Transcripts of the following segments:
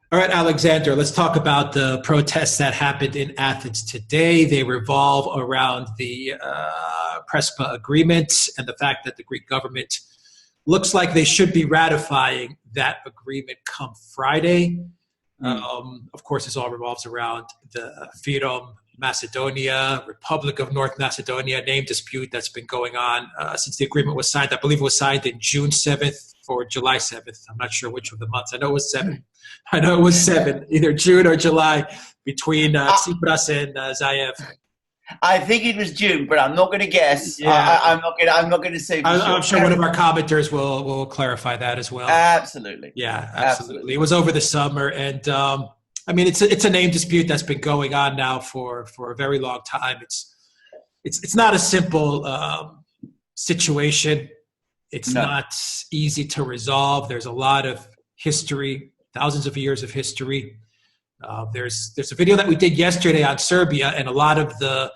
All right, Alexander, let's talk about the protests that happened in Athens today. They revolve around the Prespa agreement and the fact that the Greek government looks like they should be ratifying that agreement come Friday. Of course, this all revolves around the FYROM Macedonia, Republic of North Macedonia name dispute that's been going on since the agreement was signed. I believe it was signed in June 7th or July 7th. I'm not sure which of the months. I know it was 7. I know it was 7, either June or July, between Tsipras and Zaev. I think it was June, but I'm not going to guess. Yeah. I'm not going to say. I'm sure one of our commenters will clarify that as well. Absolutely. Yeah, absolutely. It was over the summer, and I mean, it's a name dispute that's been going on now for a very long time. It's not a simple situation. It's not easy to resolve. There's a lot of history, thousands of years of history. There's a video that we did yesterday on Serbia and a lot of the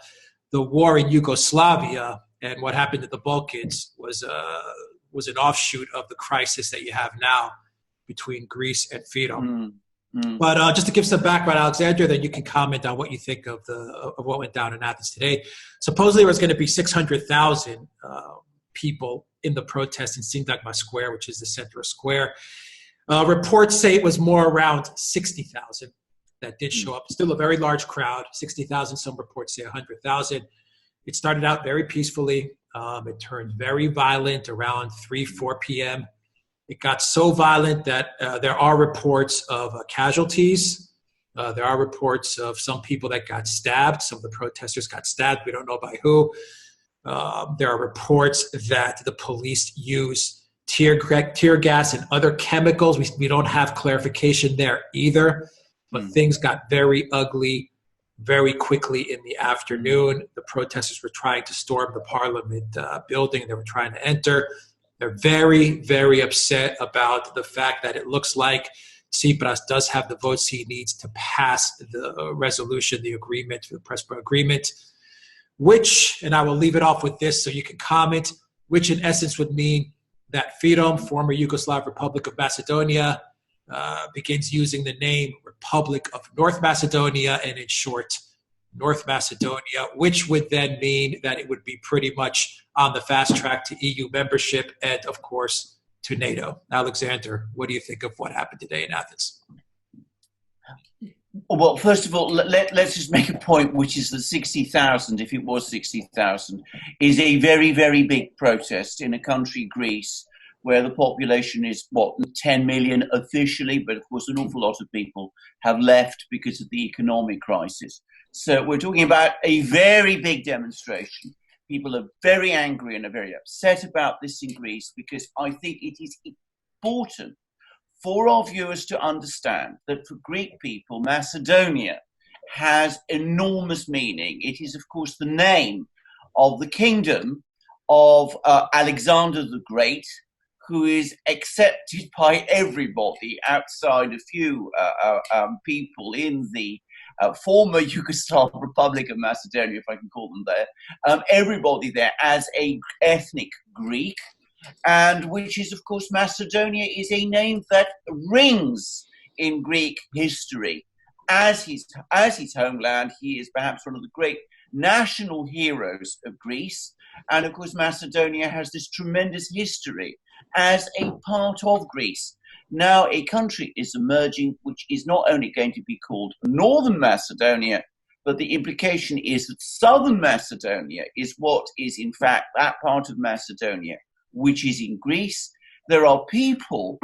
war in Yugoslavia and what happened in the Balkans was an offshoot of the crisis that you have now between Greece and FYROM. But just to give some background, Alexander, then you can comment on what you think of what went down in Athens today. Supposedly there was going to be 600,000 people in the protest in Syntagma Square, which is the center square. Reports say it was more around 60,000 that did show up. Still a very large crowd, 60,000. Some reports say 100,000. It started out very peacefully. It turned very violent around 3, 4 p.m. It got so violent that there are reports of casualties. There are reports of some people that got stabbed. Some of the protesters got stabbed. We don't know by who. There are reports that the police used tear gas and other chemicals. We don't have clarification there either, but things got very ugly very quickly in the afternoon. The protesters were trying to storm the parliament building. They were trying to enter. They're very, very upset about the fact that it looks like Tsipras does have the votes he needs to pass the resolution, the agreement, the Prespes agreement, which, and I will leave it off with this so you can comment, which in essence would mean that FYROM, former Yugoslav Republic of Macedonia, begins using the name Republic of North Macedonia, and in short, North Macedonia, which would then mean that it would be pretty much on the fast track to EU membership and, of course, to NATO. Alexander, what do you think of what happened today in Athens? Well, first of all, let's just make a point, which is that 60,000, if it was 60,000, is a very, very big protest in a country, Greece, where the population is, 10 million officially, but of course an awful lot of people have left because of the economic crisis. So we're talking about a very big demonstration. People are very angry and are very upset about this in Greece because I think it is important for our viewers to understand that for Greek people, Macedonia has enormous meaning. It is, of course, the name of the kingdom of Alexander the Great, who is accepted by everybody outside a few people in the former Yugoslav Republic of Macedonia, if I can call them there, everybody there as a ethnic Greek. And which is, of course, Macedonia is a name that rings in Greek history. As his homeland, he is perhaps one of the great national heroes of Greece. And, of course, Macedonia has this tremendous history as a part of Greece. Now, a country is emerging which is not only going to be called Northern Macedonia, but the implication is that Southern Macedonia is what is, in fact, that part of Macedonia which is in Greece. There are people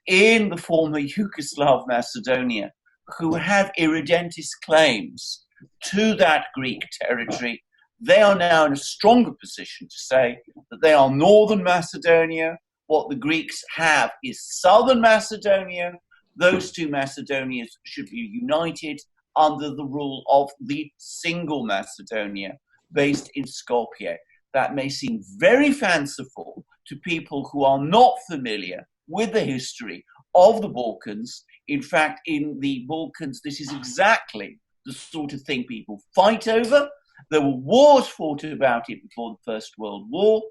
in the former Yugoslav Macedonia who have irredentist claims to that Greek territory. They are now in a stronger position to say that they are Northern Macedonia. What the Greeks have is Southern Macedonia. Those two Macedonias should be united under the rule of the single Macedonia based in Skopje. That may seem very fanciful to people who are not familiar with the history of the Balkans. In fact, in the Balkans, this is exactly the sort of thing people fight over. There were wars fought about it before the First World War.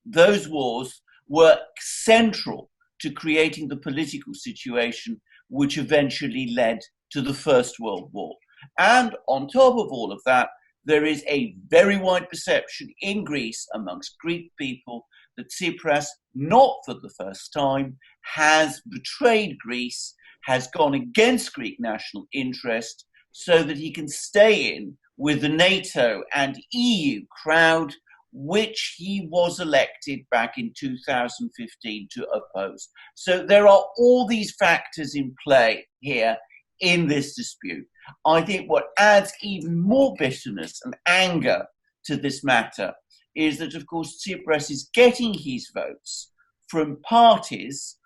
Those wars were central to creating the political situation which eventually led to the First World War. And on top of all of that, there is a very wide perception in Greece amongst Greek people that Tsipras, not for the first time, has betrayed Greece, has gone against Greek national interest so that he can stay in with the NATO and EU crowd, which he was elected back in 2015 to oppose. So there are all these factors in play here in this dispute. I think what adds even more bitterness and anger to this matter is that, of course, Tsipras is getting his votes from parties,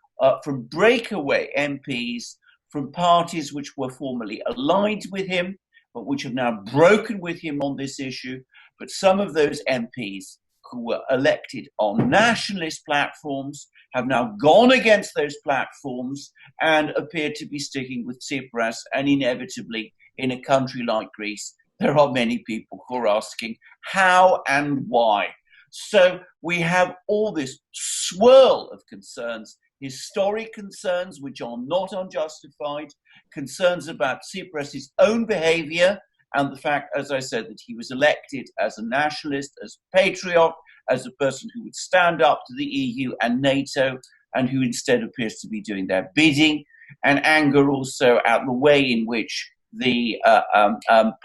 from breakaway MPs, from parties which were formerly aligned with him, but which have now broken with him on this issue. But some of those MPs who were elected on nationalist platforms have now gone against those platforms and appear to be sticking with Tsipras. And inevitably, in a country like Greece, there are many people who are asking how and why. So we have all this swirl of concerns, historic concerns which are not unjustified, concerns about Tsipras' own behavior, and the fact, as I said, that he was elected as a nationalist, as a patriot, as a person who would stand up to the EU and NATO, and who instead appears to be doing their bidding, and anger also at the way in which the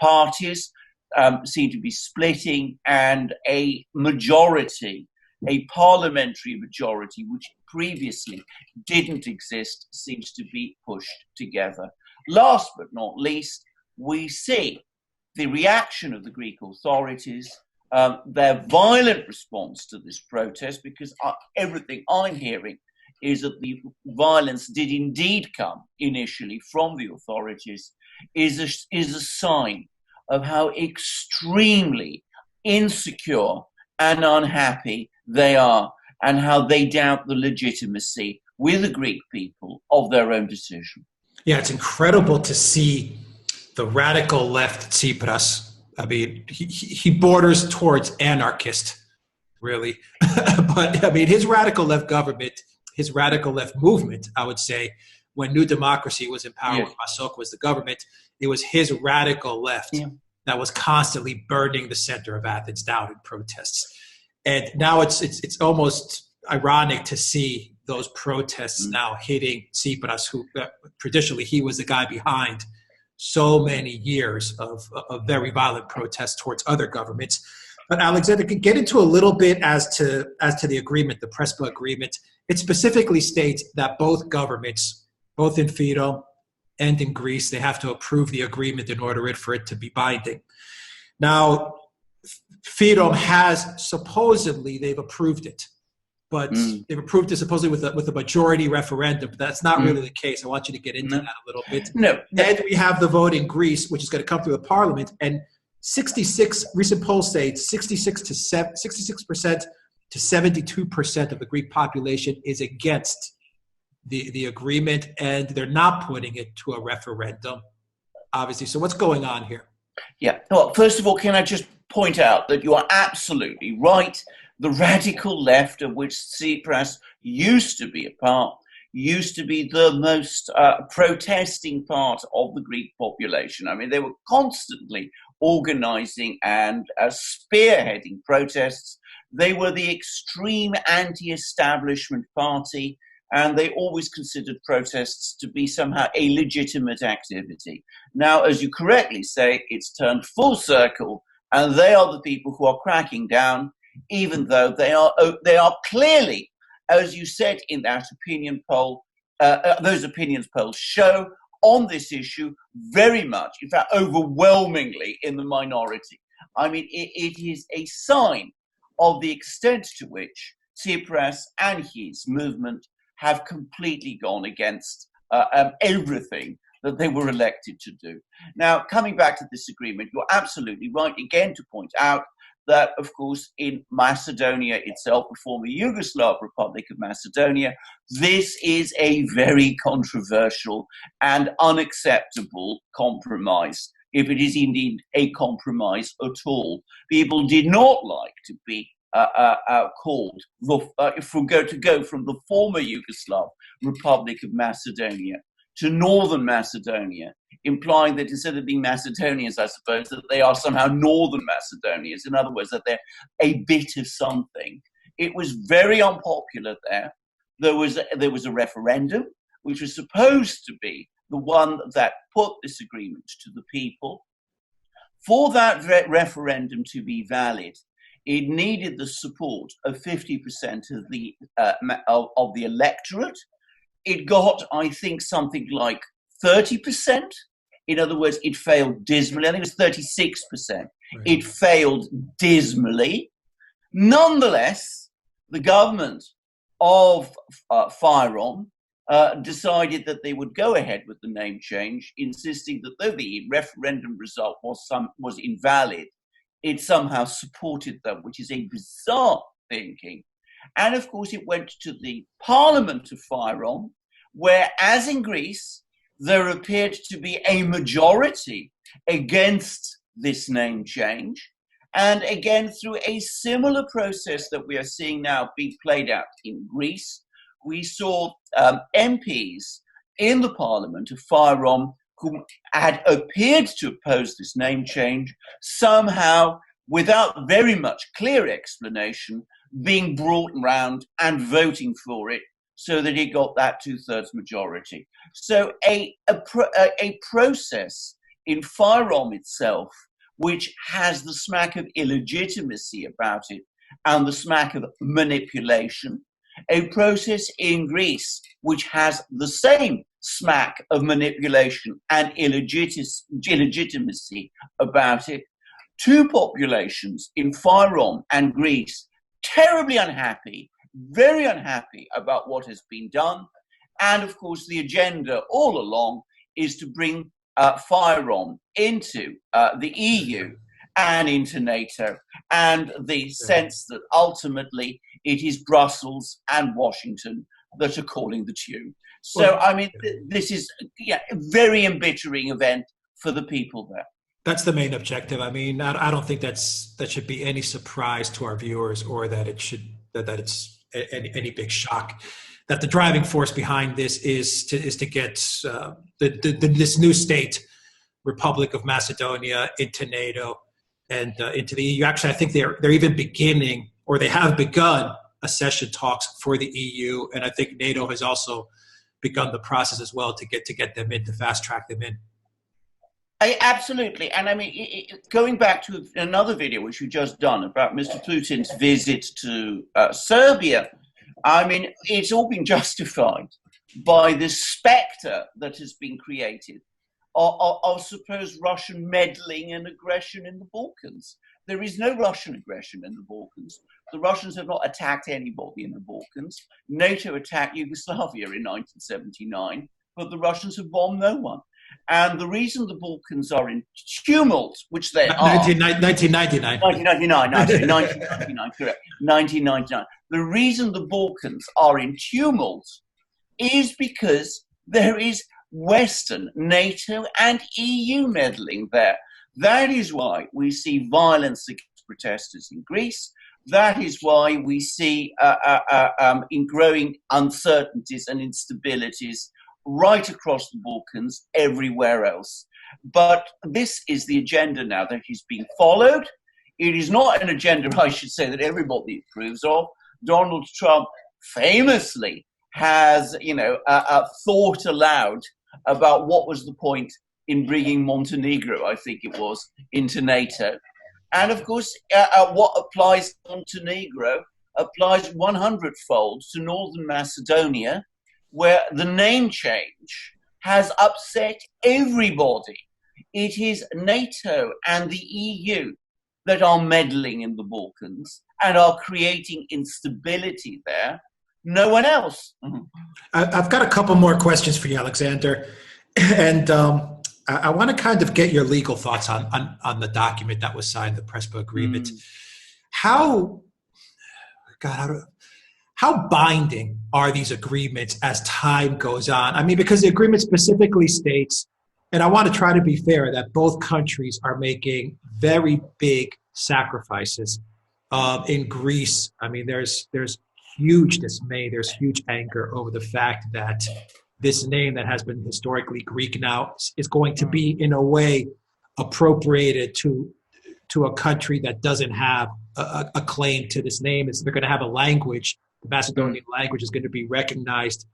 parties seem to be splitting, and a majority, a parliamentary majority, which previously didn't exist, seems to be pushed together. Last but not least, we see the reaction of the Greek authorities, their violent response to this protest, because everything I'm hearing is that the violence did indeed come initially from the authorities, is a sign of how extremely insecure and unhappy they are, and how they doubt the legitimacy with the Greek people of their own decision. Yeah, it's incredible to see the radical left Tsipras. I mean, he borders towards anarchist, really. But I mean, his radical left government, his radical left movement, I would say, when New Democracy was in power, when PASOK was the government, it was his radical left that was constantly burning the center of Athens down in protests. And now it's almost ironic to see those protests now hitting Tsipras, who traditionally he was the guy behind so many years of very violent protests towards other governments. But Alexander, could get into a little bit as to the agreement, the Prespes agreement. It specifically states that both governments, both in FYROM and in Greece, they have to approve the agreement in order for it to be binding. Now, FYROM has supposedly, they've approved it, but they've approved it supposedly with a majority referendum. But that's not really the case. I want you to get into that a little bit. And we have the vote in Greece, which is going to come through the parliament, and 66 recent polls say 66% to 72% of the Greek population is against the agreement, and they're not putting it to a referendum, obviously. So what's going on here? Yeah. Well, first of all, can I just point out that you are absolutely right. The radical left, of which Tsipras used to be a part, used to be the most protesting part of the Greek population. I mean, they were constantly organizing and spearheading protests. They were the extreme anti-establishment party, and they always considered protests to be somehow a legitimate activity. Now, as you correctly say, it's turned full circle, and they are the people who are cracking down, even though they are clearly, as you said in that opinion poll, those opinions polls show on this issue very much, in fact, overwhelmingly in the minority. I mean, it is a sign of the extent to which Tsipras and his movement have completely gone against everything that they were elected to do. Now, coming back to this agreement, you're absolutely right again to point out that, of course, in Macedonia itself, the former Yugoslav Republic of Macedonia, this is a very controversial and unacceptable compromise, if it is indeed a compromise at all. People did not like to be called, go from the former Yugoslav Republic of Macedonia to Northern Macedonia, implying that instead of being Macedonians, I suppose, that they are somehow Northern Macedonians. In other words, that they're a bit of something. It was very unpopular there. There was a referendum, which was supposed to be the one that put this agreement to the people. For that referendum to be valid, it needed the support of 50% of the electorate. It got, I think, something like 30%. In other words, it failed dismally. I think it was 36%. Right. It failed dismally. Nonetheless, the government of FYROM decided that they would go ahead with the name change, insisting that though the referendum result was invalid, it somehow supported them, which is a bizarre thinking. And of course, it went to the parliament of FYROM, where, as in Greece, there appeared to be a majority against this name change. And again, through a similar process that we are seeing now being played out in Greece, we saw MPs in the parliament of FYROM who had appeared to oppose this name change, somehow, without very much clear explanation, being brought round and voting for it so that it got that 2/3 majority. So a process in FYROM itself, which has the smack of illegitimacy about it and the smack of manipulation, a process in Greece which has the same smack of manipulation and illegitimacy about it, two populations in FYROM and Greece terribly unhappy, very unhappy about what has been done. And of course, the agenda all along is to bring FYROM into the EU and into NATO, and the sense that ultimately it is Brussels and Washington that are calling the tune. So, I mean, this is a very embittering event for the people there. That's the main objective. I mean, I don't think that should be any surprise to our viewers, or that it's any big shock. That the driving force behind this is to get this new state, Republic of Macedonia, into NATO and into the EU. Actually, I think they're even beginning, or they have begun, accession talks for the EU, and I think NATO has also begun the process as well to get them in, to fast track them in. Absolutely. And I mean, going back to another video which we've just done about Mr. Putin's visit to Serbia, I mean, it's all been justified by the spectre that has been created of supposed Russian meddling and aggression in the Balkans. There is no Russian aggression in the Balkans. The Russians have not attacked anybody in the Balkans. NATO attacked Yugoslavia in 1979, but the Russians have bombed no one. And the reason the Balkans are in tumult, which they are... 1999. 1999, correct. 1999. The reason the Balkans are in tumult is because there is Western, NATO and EU meddling there. That is why we see violence against protesters in Greece. That is why we see in growing uncertainties and instabilities right across the Balkans, everywhere else. But this is the agenda now that is being followed. It is not an agenda, I should say, that everybody approves of. Donald Trump famously has, thought aloud about what was the point in bringing Montenegro, I think it was, into NATO. And of course, what applies to Montenegro applies 100-fold to Northern Macedonia, where the name change has upset everybody. It is NATO and the EU that are meddling in the Balkans and are creating instability there. No one else. Mm-hmm. I've got a couple more questions for you, Alexander. And I want to kind of get your legal thoughts on the document that was signed, the Prespes agreement. How binding are these agreements as time goes on? I mean, because the agreement specifically states, and I want to try to be fair, that both countries are making very big sacrifices. In Greece, I mean, there's huge dismay, there's huge anger over the fact that this name that has been historically Greek now is going to be, in a way, appropriated to a country that doesn't have a claim to this name. They're going to have a language. The Macedonian language is going to be recognized,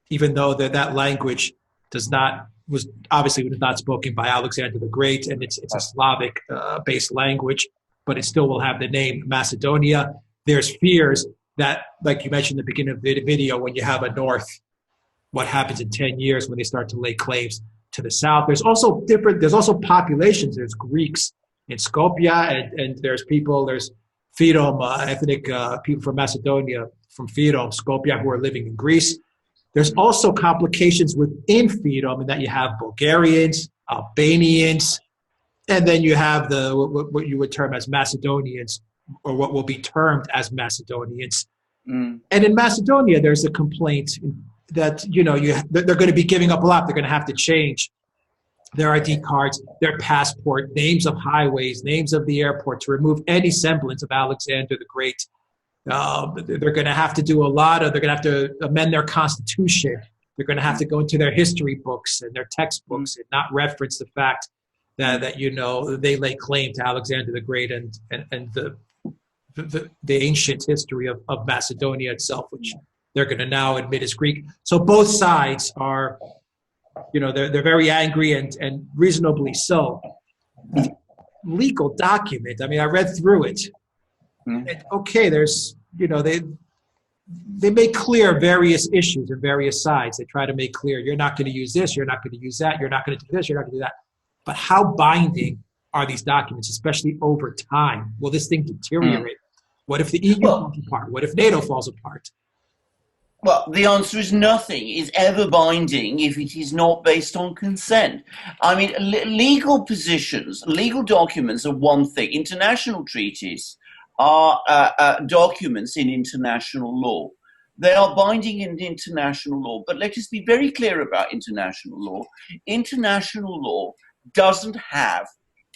even though that language was not spoken by Alexander the Great, and it's a Slavic based language, but it still will have the name Macedonia. There's fears that, like you mentioned at the beginning of the video, when you have a north, what happens in 10 years when they start to lay claims to the south. There's also populations. There's Greeks in Skopje, and there's FYROM, ethnic people from Macedonia, from FYROM, Skopje, who are living in Greece. There's also complications within FYROM in that you have Bulgarians, Albanians, and then you have what you would term as Macedonians, or what will be termed as Macedonians. And in Macedonia, there's a complaint that they're going to be giving up a lot. They're going to have to change their ID cards, their passport, names of highways, names of the airport, to remove any semblance of Alexander the Great. They're going to have to do they're going to have to amend their constitution. They're going to have to go into their history books and their textbooks and not reference the fact that they lay claim to Alexander the Great and the ancient history of Macedonia itself, which they're going to now admit is Greek. So both sides are, they're very angry and reasonably so. The legal document, I read through it. And okay, there's, they make clear various issues and various sides. They try to make clear, you're not going to use this, you're not going to use that, you're not going to do this, you're not going to do that. But how binding are these documents, especially over time? Will this thing deteriorate? What if the EU falls apart? What if NATO falls apart? Well, the answer is nothing is ever binding if it is not based on consent. Legal positions, legal documents are one thing. International treaties are documents in international law. They are binding in international law. But let us be very clear about international law. International law doesn't have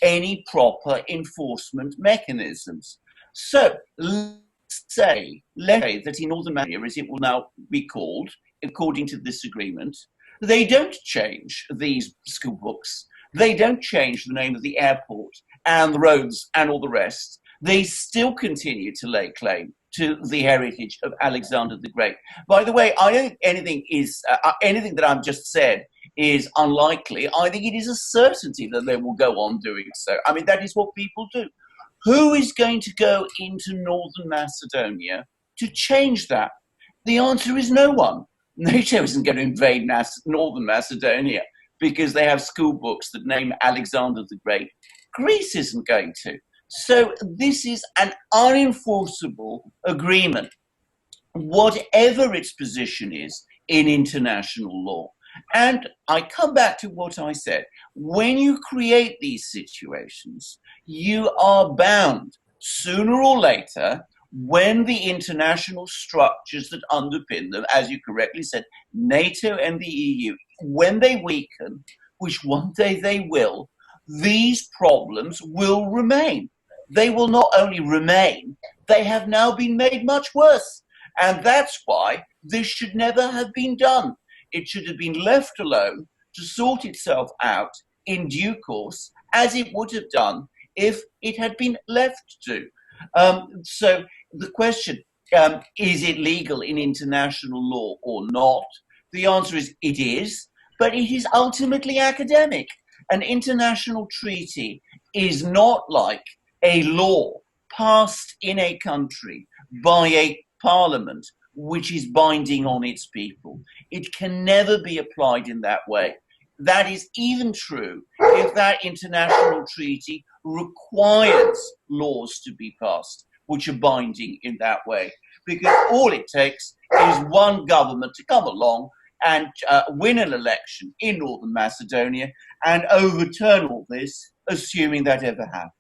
any proper enforcement mechanisms. So let's say that in Northern Macedonia, as it will now be called, according to this agreement, they don't change these school books. They don't change the name of the airport and the roads and all the rest. They still continue to lay claim to the heritage of Alexander the Great. By the way, I don't think anything that I've just said is unlikely. I think it is a certainty that they will go on doing so. That is what people do. Who is going to go into Northern Macedonia to change that? The answer is no one. NATO isn't going to invade Northern Macedonia because they have school books that name Alexander the Great. Greece isn't going to. So this is an unenforceable agreement, whatever its position is in international law. And I come back to what I said. When you create these situations, you are bound sooner or later, when the international structures that underpin them, as you correctly said, NATO and the EU, when they weaken, which one day they will, these problems will remain. They will not only remain, they have now been made much worse. And that's why this should never have been done. It should have been left alone to sort itself out in due course, as it would have done if it had been left to. So the question, is it legal in international law or not? The answer is it is, but it is ultimately academic. An international treaty is not like a law passed in a country by a parliament which is binding on its people. It can never be applied in that way. That is even true if that international treaty requires laws to be passed which are binding in that way, because all it takes is one government to come along and win an election in Northern Macedonia and overturn all this, assuming that ever happens.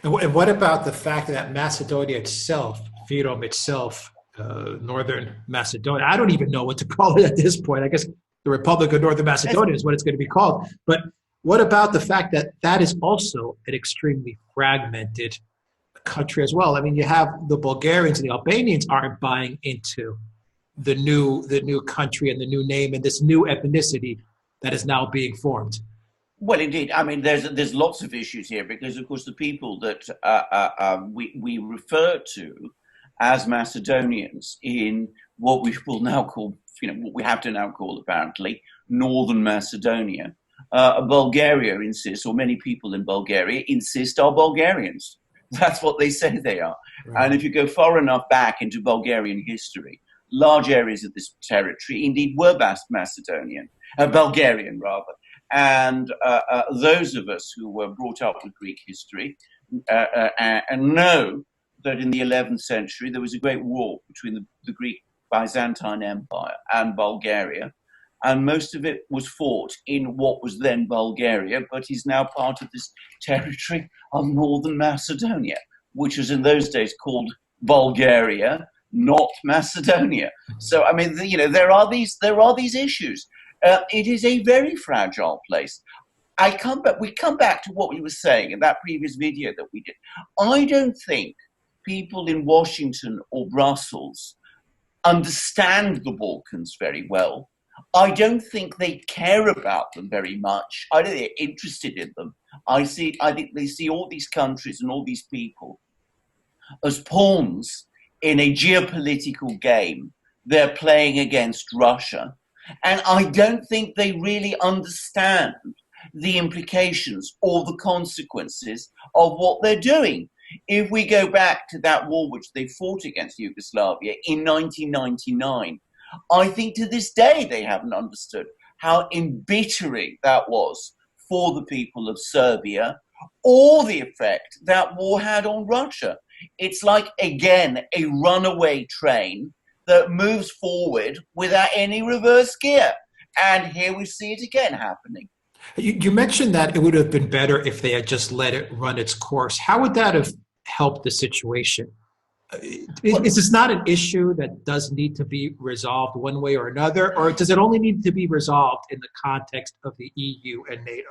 And what about the fact that Macedonia itself, FYROM itself, Northern Macedonia, I don't even know what to call it at this point. I guess the Republic of North Macedonia is what it's going to be called. But what about the fact that that is also an extremely fragmented country as well? You have the Bulgarians and the Albanians aren't buying into the new country and the new name and this new ethnicity that is now being formed? Well, indeed. I mean, there's lots of issues here because, of course, the people that we refer to as Macedonians in what we will now call, what we have to now call apparently Northern Macedonia, Bulgaria insists, or many people in Bulgaria insist, are Bulgarians. That's what they say they are. Right. And if you go far enough back into Bulgarian history, large areas of this territory indeed were Macedonian, Bulgarian rather. And those of us who were brought up with Greek history and know that in the 11th century there was a great war between the Greek Byzantine Empire and Bulgaria, and most of it was fought in what was then Bulgaria, but is now part of this territory of Northern Macedonia, which was in those days called Bulgaria, not Macedonia. So, I mean, there are these issues. It is a very fragile place. We come back to what we were saying in that previous video that we did. I don't think people in Washington or Brussels understand the Balkans very well. I don't think they care about them very much. I don't think they're interested in them. I think they see all these countries and all these people as pawns in a geopolitical game they're playing against Russia. And I don't think they really understand the implications or the consequences of what they're doing. If we go back to that war which they fought against Yugoslavia in 1999, I think to this day they haven't understood how embittering that was for the people of Serbia, or the effect that war had on Russia. It's like, again, a runaway train that moves forward without any reverse gear. And here we see it again happening. You mentioned that it would have been better if they had just let it run its course. How would that have helped the situation? Is this not an issue that does need to be resolved one way or another, or does it only need to be resolved in the context of the EU and NATO?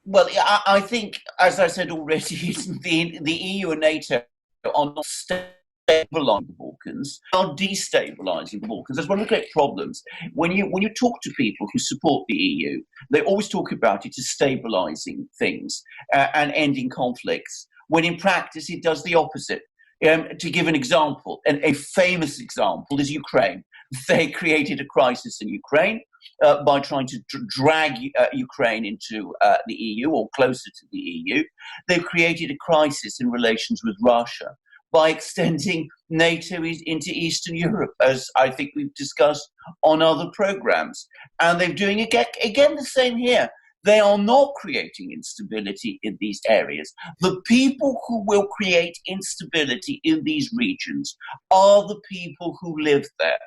Well, I think, as I said already, the EU and NATO are not stabilizing the Balkans, are destabilizing the Balkans. That's one of the great problems. When you talk to people who support the EU, they always talk about it as stabilizing things and ending conflicts, when in practice it does the opposite. To give an example, and a famous example is Ukraine. They created a crisis in Ukraine by trying to drag Ukraine into the EU or closer to the EU. They've created a crisis in relations with Russia by extending NATO into Eastern Europe, as I think we've discussed on other programs. And they're doing again the same here. They are not creating instability in these areas. The people who will create instability in these regions are the people who live there,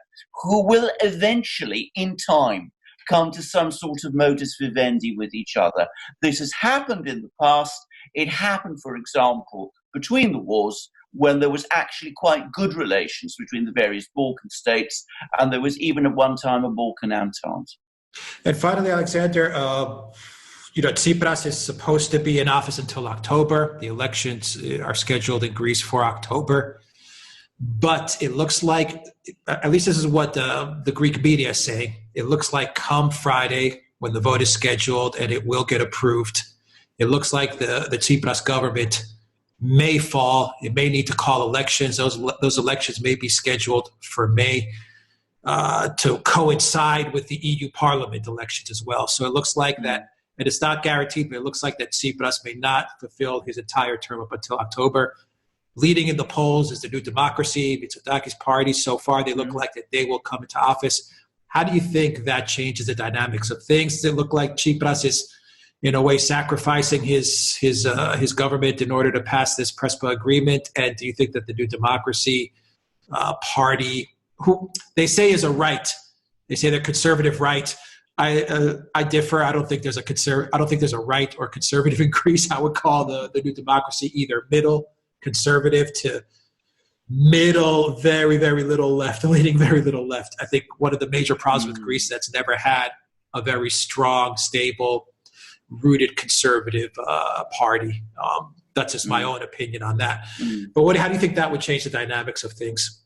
who will eventually, in time, come to some sort of modus vivendi with each other. This has happened in the past. It happened, for example, between the wars, when there was actually quite good relations between the various Balkan states, and there was even at one time a Balkan Entente. And finally, Alexander, Tsipras is supposed to be in office until October. The elections are scheduled in Greece for October. But it looks like, at least this is what the Greek media is saying, it looks like come Friday, when the vote is scheduled and it will get approved, it looks like the Tsipras government may fall. It may need to call elections. Those elections may be scheduled for May. To coincide with the EU Parliament elections as well. So it looks like that, and it's not guaranteed, but it looks like that Tsipras may not fulfill his entire term up until October. Leading in the polls is the New Democracy, Mitsotaki's party. So far, they look like that they will come into office. How do you think that changes the dynamics of things? Does it look like Tsipras is, in a way, sacrificing his government in order to pass this Prespes agreement? And do you think that the New Democracy party, who they say is a right, they say they're conservative right. I differ. I don't think there's a right or conservative in Greece. I would call the New Democracy either middle conservative to middle, very, very little left, leaning very little left. I think one of the major problems with Greece that's never had a very strong, stable, rooted conservative party. That's just my own opinion on that. But how do you think that would change the dynamics of things?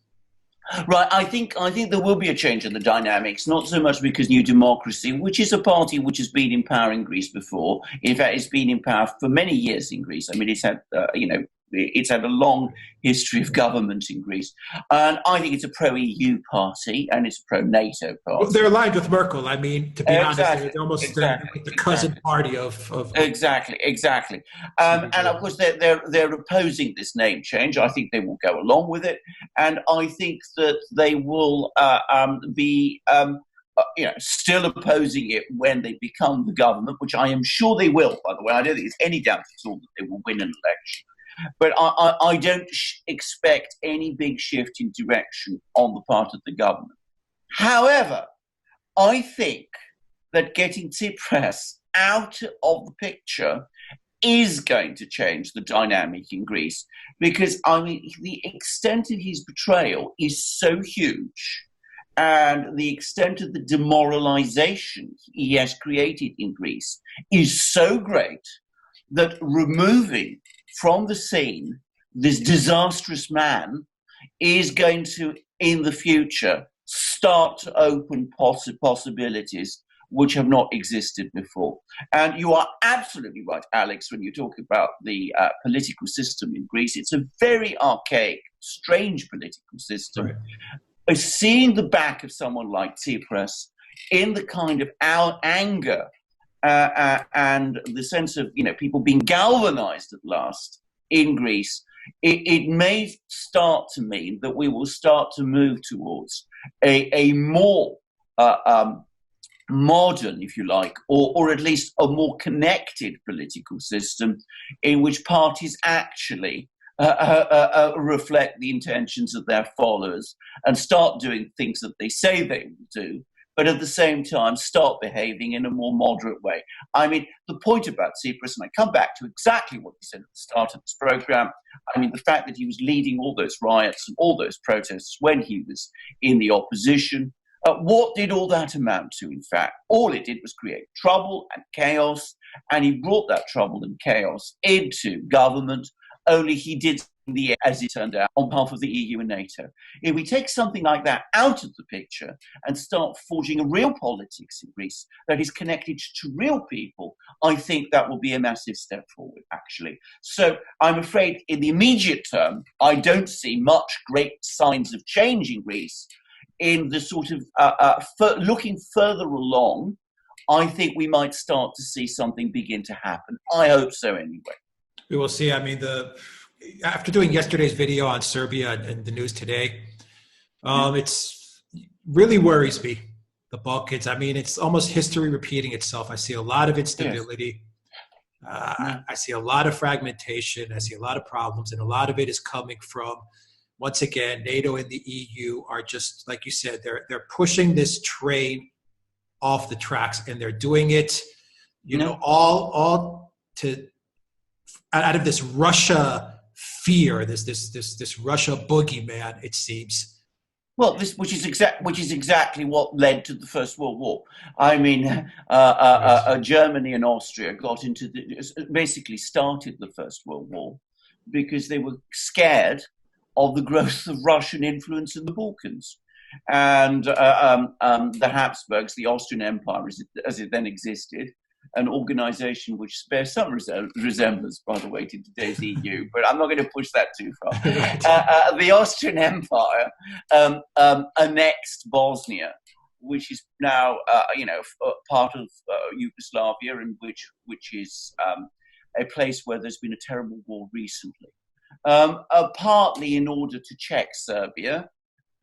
Right, I think there will be a change in the dynamics, not so much because New Democracy, which is a party which has been in power in Greece before, in fact, it's been in power for many years in Greece. I mean, it's had, it's had a long history of government in Greece. And I think it's a pro-EU party and it's a pro-NATO party. Well, they're aligned with Merkel. I mean, to be honest, they're almost the cousin party of Exactly. And of course, they're opposing this name change. I think they will go along with it. And I think that they will be still opposing it when they become the government, which I am sure they will, by the way. I don't think there's any doubt at all that they will win an election. But I don't expect any big shift in direction on the part of the government. However, I think that getting Tsipras out of the picture is going to change the dynamic in Greece, because, I mean, the extent of his betrayal is so huge, and the extent of the demoralization he has created in Greece is so great that removing from the scene this disastrous man is going to, in the future, start to open possibilities which have not existed before. And you are absolutely right, Alex, when you talk about the political system in Greece. It's a very archaic, strange political system. Right. Seeing the back of someone like Tsipras in the kind of anger and the sense of people being galvanized at last in Greece, it may start to mean that we will start to move towards a more modern, if you like, or at least a more connected political system in which parties actually reflect the intentions of their followers and start doing things that they say they will do, but at the same time start behaving in a more moderate way. I mean, the point about Tsipras, and I come back to exactly what you said at the start of this program, I mean, the fact that he was leading all those riots and all those protests when he was in the opposition, what did all that amount to, in fact? All it did was create trouble and chaos, and he brought that trouble and chaos into government, only he did as it turned out, on behalf of the EU and NATO. If we take something like that out of the picture and start forging a real politics in Greece that is connected to real people, I think that will be a massive step forward, actually. So I'm afraid in the immediate term, I don't see much great signs of change in Greece. In the sort of looking further along, I think we might start to see something begin to happen. I hope so anyway. We will see. I mean, after doing yesterday's video on Serbia and the news today, it's really worries me, the Balkans. I mean, it's almost history repeating itself. I see a lot of instability. Yes. I see a lot of fragmentation. I see a lot of problems, and a lot of it is coming from, once again, NATO and the EU are just, like you said, they're pushing this train off the tracks, and they're doing it, all to out of this Russia fear, this Russia boogeyman, it seems. Well, which is exactly what led to the First World War. I mean, Germany and Austria basically started the First World War because they were scared of the growth of Russian influence in the Balkans. And the Habsburgs, the Austrian Empire, as it then existed, an organization which bears some resemblance, by the way, to today's EU, but I'm not going to push that too far. The Austrian Empire annexed Bosnia, which is now, part of Yugoslavia, and which is a place where there's been a terrible war recently. Partly in order to check Serbia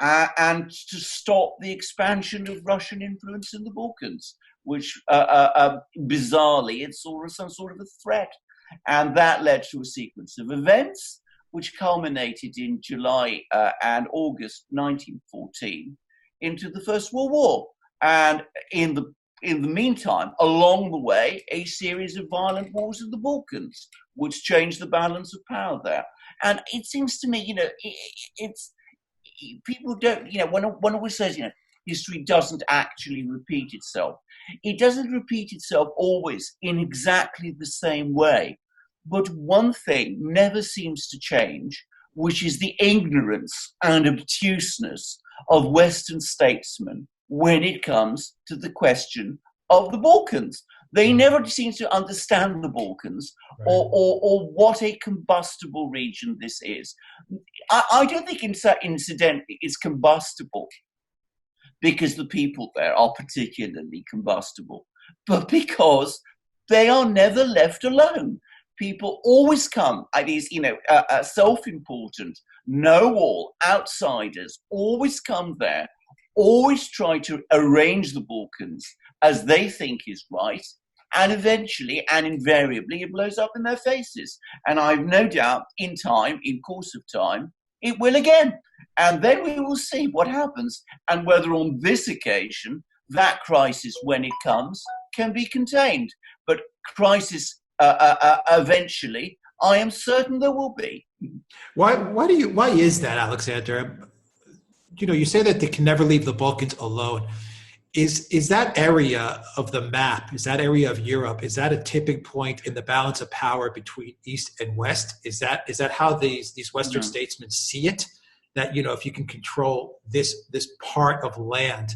and to stop the expansion of Russian influence in the Balkans, which bizarrely it saw as some sort of a threat. And that led to a sequence of events which culminated in July and August 1914 into the First World War. And in the meantime, along the way, a series of violent wars in the Balkans, which changed the balance of power there. And it seems to me, it's people don't, when one always says, history doesn't actually repeat itself. It doesn't repeat itself always in exactly the same way. But one thing never seems to change, which is the ignorance and obtuseness of Western statesmen when it comes to the question of the Balkans. They never seem to understand the Balkans, Right. or what a combustible region this is. I don't think incidentally it's combustible because the people there are particularly combustible, but because they are never left alone. People always come, these, self-important, know-all outsiders always come there, always try to arrange the Balkans as they think is right, and eventually and invariably it blows up in their faces. And I've no doubt in course of time, it will again. And then we will see what happens and whether on this occasion that crisis, when it comes, can be contained. But crisis eventually, I am certain there will be. Why is that, Alexander? You say that they can never leave the Balkans alone. Is that area of the map, is that area of Europe, is that a tipping point in the balance of power between East and West? Is that how these Western statesmen see it? That, if you can control this part of land,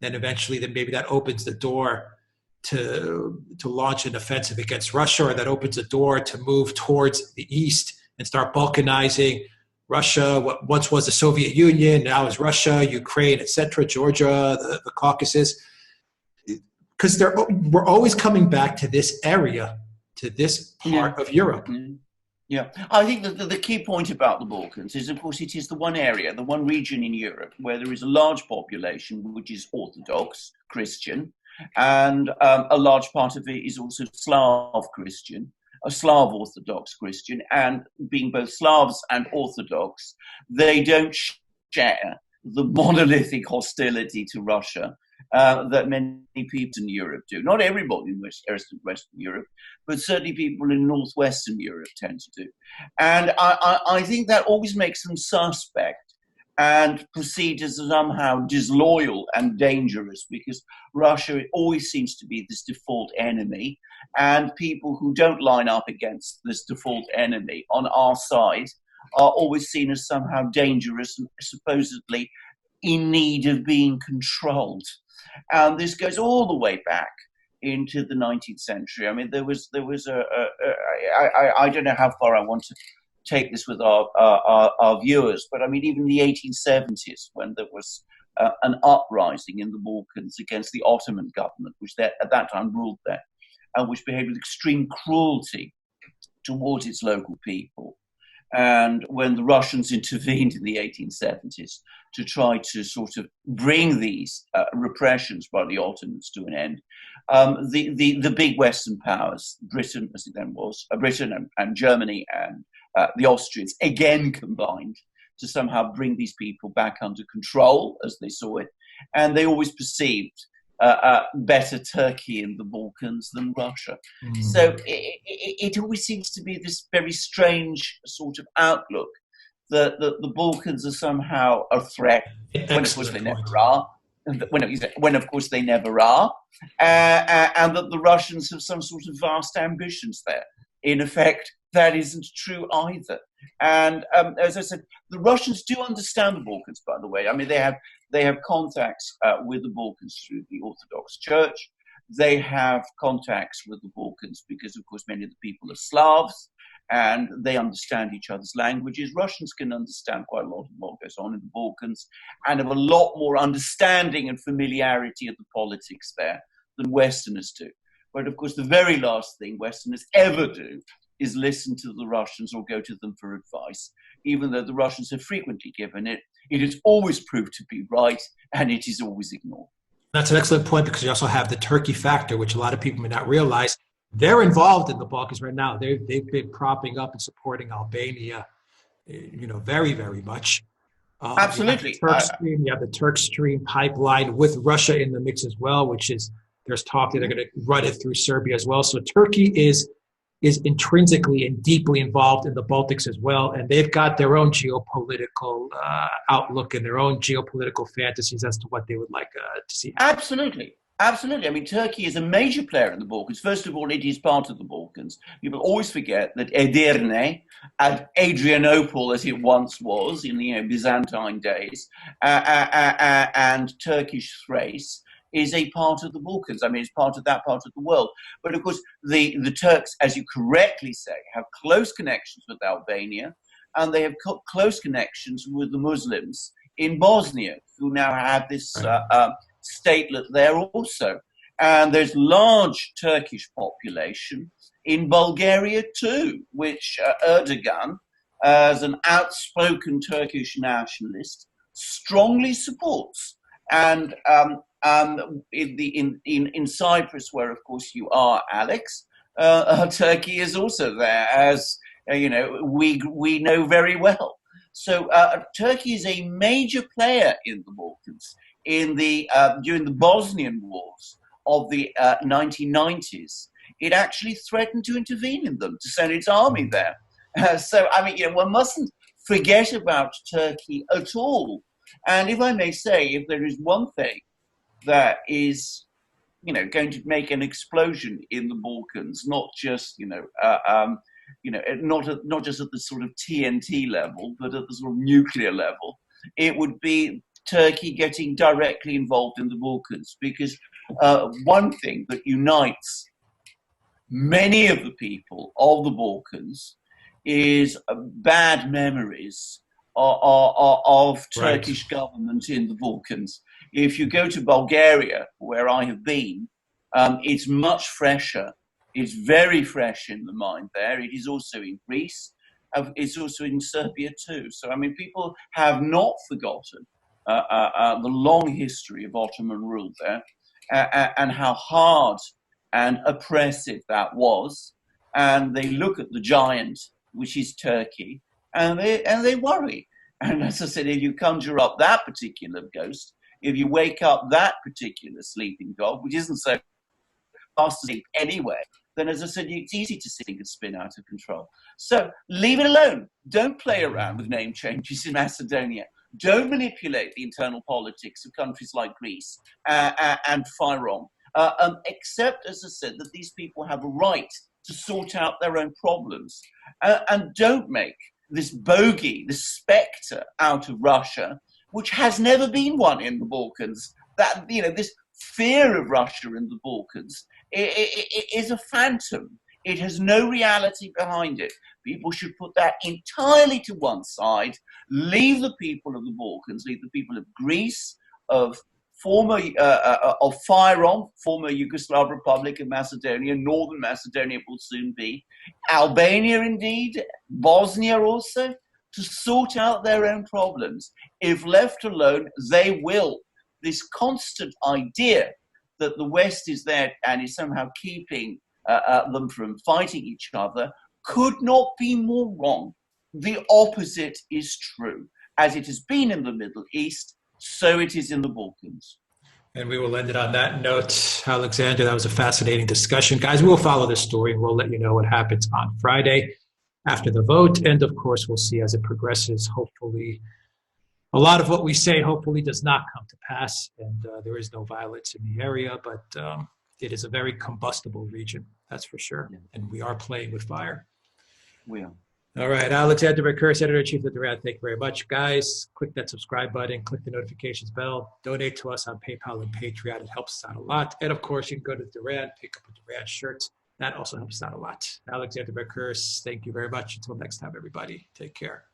then eventually maybe that opens the door to launch an offensive against Russia, or that opens a door to move towards the East and start Balkanizing Russia, what once was the Soviet Union, now is Russia, Ukraine, etc., Georgia, the Caucasus. Because we're always coming back to this area, to this part of Europe. Yeah, I think that the key point about the Balkans is, of course, it is the one area, the one region in Europe where there is a large population which is Orthodox Christian, and a large part of it is also Slav Christian, a Slav Orthodox Christian, and being both Slavs and Orthodox, they don't share the monolithic hostility to Russia that many people in Europe do. Not everybody in Western Europe, but certainly people in Northwestern Europe tend to do. And I think that always makes them suspect and perceived as somehow disloyal and dangerous, because Russia always seems to be this default enemy, and people who don't line up against this default enemy on our side are always seen as somehow dangerous and supposedly in need of being controlled. And this goes all the way back into the 19th century. I mean, there was I don't know how far I want to take this with our viewers, but I mean, even in the 1870s, when there was an uprising in the Balkans against the Ottoman government, which at that time ruled there, and which behaved with extreme cruelty towards its local people. And when the Russians intervened in the 1870s to try to sort of bring these repressions by the Ottomans to an end, the big Western powers, Britain as it then was, Britain and Germany and the Austrians, again combined to somehow bring these people back under control, as they saw it. And they always perceived better Turkey in the Balkans than Russia. So it always seems to be this very strange sort of outlook that the Balkans are somehow a threat, when of course they never are. When of course they never are, and that the Russians have some sort of vast ambitions there. In effect, that isn't true either. And as I said, the Russians do understand the Balkans, by the way. I mean, they have contacts with the Balkans through the Orthodox Church. They have contacts with the Balkans because, of course, many of the people are Slavs, and they understand each other's languages. Russians can understand quite a lot of what goes on in the Balkans and have a lot more understanding and familiarity of the politics there than Westerners do. But, of course, the very last thing Westerners ever do is listen to the Russians or go to them for advice. Even though the Russians have frequently given it, it has always proved to be right, and it is always ignored. That's an excellent point, because you also have the Turkey factor, which a lot of people may not realize. They're involved in the Balkans right now. They've been propping up and supporting Albania, very, very much. Absolutely. You have the Turk Stream pipeline with Russia in the mix as well, there's talk that they're going to run it through Serbia as well. So Turkey is intrinsically and deeply involved in the Baltics as well, and they've got their own geopolitical outlook and their own geopolitical fantasies as to what they would like to see. Absolutely. Absolutely. I mean, Turkey is a major player in the Balkans. First of all, it is part of the Balkans. People always forget that Edirne, and Adrianople, as it once was in the Byzantine days, and Turkish Thrace is a part of the Balkans. I mean, it's part of that part of the world. But of course, the Turks, as you correctly say, have close connections with Albania, and they have close connections with the Muslims in Bosnia, who now have this statelet there also. And there's large Turkish population in Bulgaria too, which Erdogan, as an outspoken Turkish nationalist, strongly supports. And in Cyprus, where of course you are, Alex, Turkey is also there, as we know very well. So Turkey is a major player in the Balkans. During the Bosnian wars of the 1990s, it actually threatened to intervene in them, to send its army there. So, I mean, one mustn't forget about Turkey at all. And if I may say, if there is one thing that is, going to make an explosion in the Balkans, not just, not just at the sort of TNT level, but at the sort of nuclear level, it would be Turkey getting directly involved in the Balkans, because one thing that unites many of the people of the Balkans is bad memories of Turkish government in the Balkans. If you go to Bulgaria, where I have been, it's much fresher. It's very fresh in the mind there. It is also in Greece. It's also in Serbia too. So, I mean, people have not forgotten the long history of Ottoman rule there, and how hard and oppressive that was. And they look at the giant, which is Turkey, and they worry. And as I said, if you conjure up that particular ghost, if you wake up that particular sleeping dog, which isn't so fast asleep anyway, then as I said, it's easy to sink and spin out of control. So leave it alone. Don't play around with name changes in Macedonia. Don't manipulate the internal politics of countries like Greece and FYROM, except, as I said, that these people have a right to sort out their own problems. And don't make this bogey, this spectre out of Russia, which has never been one in the Balkans. That, this fear of Russia in the Balkans it is a phantom. It has no reality behind it. People should put that entirely to one side, leave the people of the Balkans, leave the people of Greece, of FYROM, former Yugoslav Republic of Macedonia, Northern Macedonia will soon be, Albania indeed, Bosnia also, to sort out their own problems. If left alone, they will. This constant idea that the West is there and is somehow keeping them from fighting each other could not be more wrong. The opposite is true. As it has been in the Middle East, so it is in the Balkans. And we will end it on that note. Alexander, that was a fascinating discussion. Guys, we will follow this story and we'll let you know what happens on Friday after the vote. And of course, we'll see as it progresses. Hopefully, a lot of what we say hopefully does not come to pass, and there is no violence in the area, but it is a very combustible region, that's for sure. Yeah. And we are playing with fire. We are. All right, Alexander Mercouris, Editor-in-Chief of Duran, thank you very much. Guys, click that subscribe button, click the notifications bell, donate to us on PayPal and Patreon. It helps us out a lot. And of course, you can go to Duran, pick up a Duran shirt. That also helps out a lot. Alexander Mercouris, thank you very much. Until next time, everybody, take care.